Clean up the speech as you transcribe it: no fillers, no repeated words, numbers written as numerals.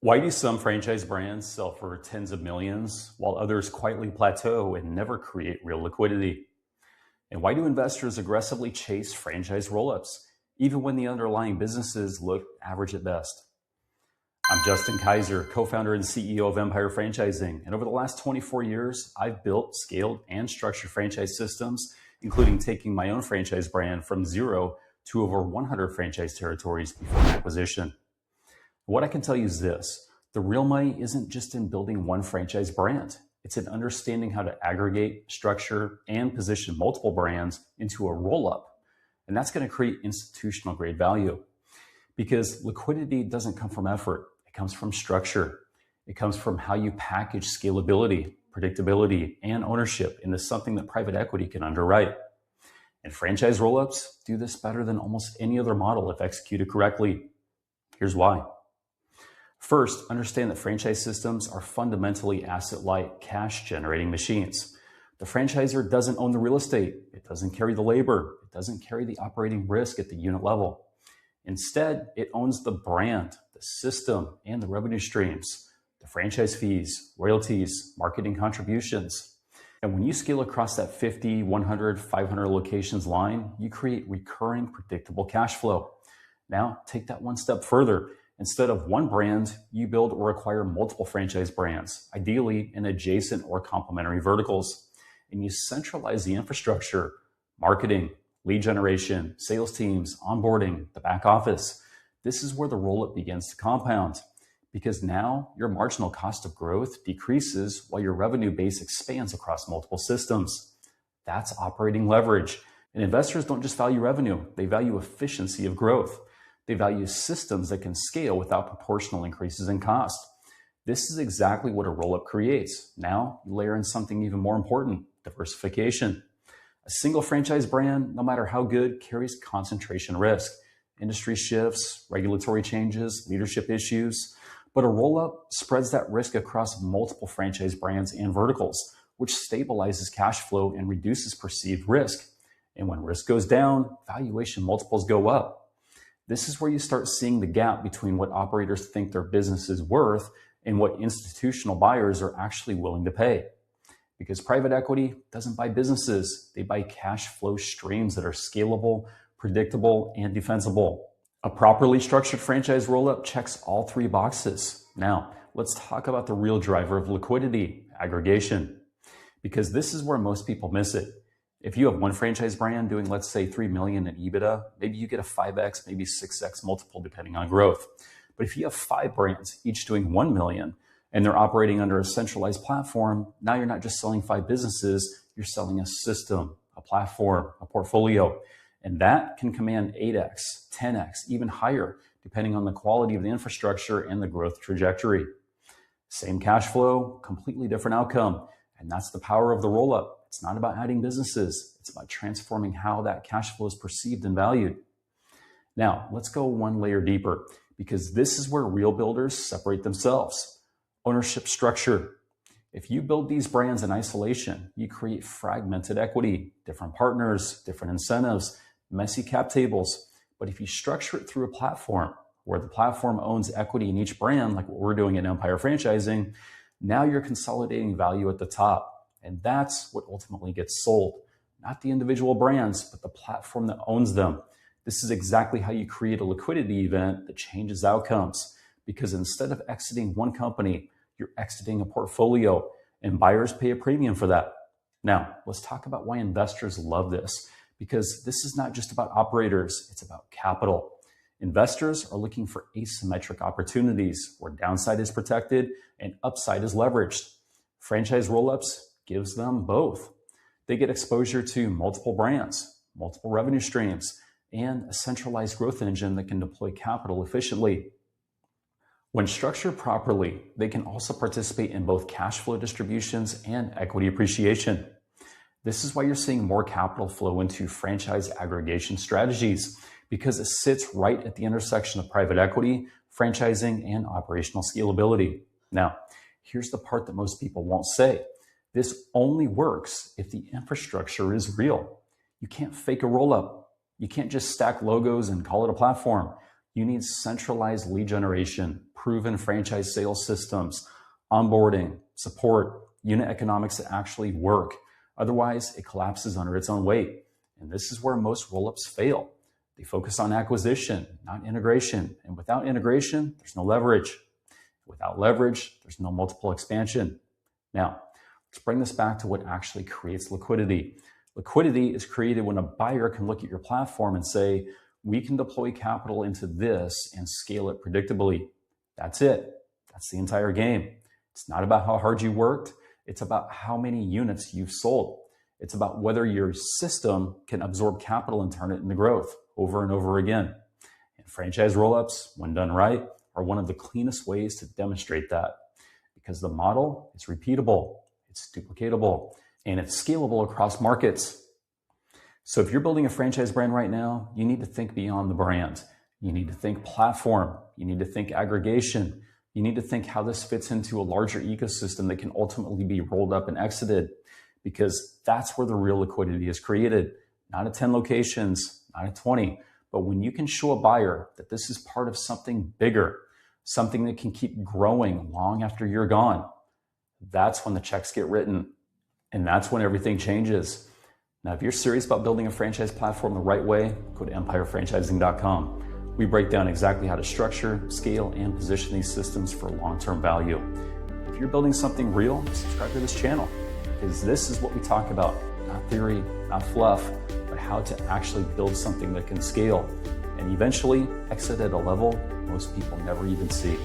Why do some franchise brands sell for tens of millions while others quietly plateau and never create real liquidity? And why do investors aggressively chase franchise rollups, even when the underlying businesses look average at best? I'm Justin Kaiser, co-founder and CEO of Empire Franchising. And over the last 24 years, I've built, scaled, and structured franchise systems, including taking my own franchise brand from zero to over 100 franchise territories before acquisition. What I can tell you is this: the real money isn't just in building one franchise brand. It's in understanding how to aggregate, structure, and position multiple brands into a roll-up. And that's going to create institutional grade value. Because liquidity doesn't come from effort. It comes from structure. It comes from how you package scalability, predictability, and ownership into something that private equity can underwrite. And franchise roll-ups do this better than almost any other model if executed correctly. Here's why. First, understand that franchise systems are fundamentally asset-light, cash-generating machines. The franchisor doesn't own the real estate. It doesn't carry the labor. It doesn't carry the operating risk at the unit level. Instead, it owns the brand, the system, and the revenue streams, the franchise fees, royalties, marketing contributions. And when you scale across that 50, 100, 500 locations line, you create recurring, predictable cash flow. Now, take that one step further. Instead of one brand, you build or acquire multiple franchise brands, ideally in adjacent or complementary verticals. And you centralize the infrastructure, marketing, lead generation, sales teams, onboarding, the back office. This is where the roll-up begins to compound, because now your marginal cost of growth decreases while your revenue base expands across multiple systems. That's operating leverage. And investors don't just value revenue, they value efficiency of growth. They value systems that can scale without proportional increases in cost. This is exactly what a roll-up creates. Now, you layer in something even more important: diversification. A single franchise brand, no matter how good, carries concentration risk. Industry shifts, regulatory changes, leadership issues. But a roll-up spreads that risk across multiple franchise brands and verticals, which stabilizes cash flow and reduces perceived risk. And when risk goes down, valuation multiples go up. This is where you start seeing the gap between what operators think their business is worth and what institutional buyers are actually willing to pay. Because private equity doesn't buy businesses, they buy cash flow streams that are scalable, predictable, and defensible. A properly structured franchise roll-up checks all three boxes. Now, let's talk about the real driver of liquidity: aggregation. Because this is where most people miss it. If you have one franchise brand doing, let's say, 3 million in EBITDA, maybe you get a 5x, maybe 6x multiple depending on growth. But if you have 5 brands, each doing 1 million, and they're operating under a centralized platform, now you're not just selling 5 businesses, you're selling a system, a platform, a portfolio. And that can command 8x, 10x, even higher, depending on the quality of the infrastructure and the growth trajectory. Same cash flow, completely different outcome. And that's the power of the roll-up. It's not about adding businesses. It's about transforming how that cash flow is perceived and valued. Now, let's go one layer deeper, because this is where real builders separate themselves. Ownership structure. If you build these brands in isolation, you create fragmented equity, different partners, different incentives, messy cap tables. But if you structure it through a platform where the platform owns equity in each brand, like what we're doing at Empire Franchising, now you're consolidating value at the top. And that's what ultimately gets sold. Not the individual brands, but the platform that owns them. This is exactly how you create a liquidity event that changes outcomes. Because instead of exiting one company, you're exiting a portfolio, and buyers pay a premium for that. Now, let's talk about why investors love this. Because this is not just about operators, it's about capital. Investors are looking for asymmetric opportunities where downside is protected and upside is leveraged. Franchise roll-ups gives them both. They get exposure to multiple brands, multiple revenue streams, and a centralized growth engine that can deploy capital efficiently. When structured properly, they can also participate in both cash flow distributions and equity appreciation. This is why you're seeing more capital flow into franchise aggregation strategies, because it sits right at the intersection of private equity, franchising, and operational scalability. Now, here's the part that most people won't say. This only works if the infrastructure is real. You can't fake a roll-up. You can't just stack logos and call it a platform. You need centralized lead generation, proven franchise sales systems, onboarding, support, unit economics that actually work. Otherwise, it collapses under its own weight. And this is where most rollups fail. They focus on acquisition, not integration. And without integration, there's no leverage. Without leverage, there's no multiple expansion. Now, let's bring this back to what actually creates liquidity. Liquidity is created when a buyer can look at your platform and say, we can deploy capital into this and scale it predictably. That's it. That's the entire game. It's not about how hard you worked. It's about how many units you've sold. It's about whether your system can absorb capital and turn it into growth over and over again. And franchise rollups, when done right, are one of the cleanest ways to demonstrate that, because the model is repeatable, it's duplicatable, and it's scalable across markets. So if you're building a franchise brand right now, you need to think beyond the brand. You need to think platform. You need to think aggregation. You need to think how this fits into a larger ecosystem that can ultimately be rolled up and exited, because that's where the real liquidity is created. Not at 10 locations, not at 20, but when you can show a buyer that this is part of something bigger, something that can keep growing long after you're gone, that's when the checks get written, and that's when everything changes. Now, if you're serious about building a franchise platform the right way, go to empirefranchising.com. We break down exactly how to structure, scale, and position these systems for long-term value. If you're building something real, subscribe to this channel, because this is what we talk about, not theory, not fluff, but how to actually build something that can scale and eventually exit at a level most people never even see.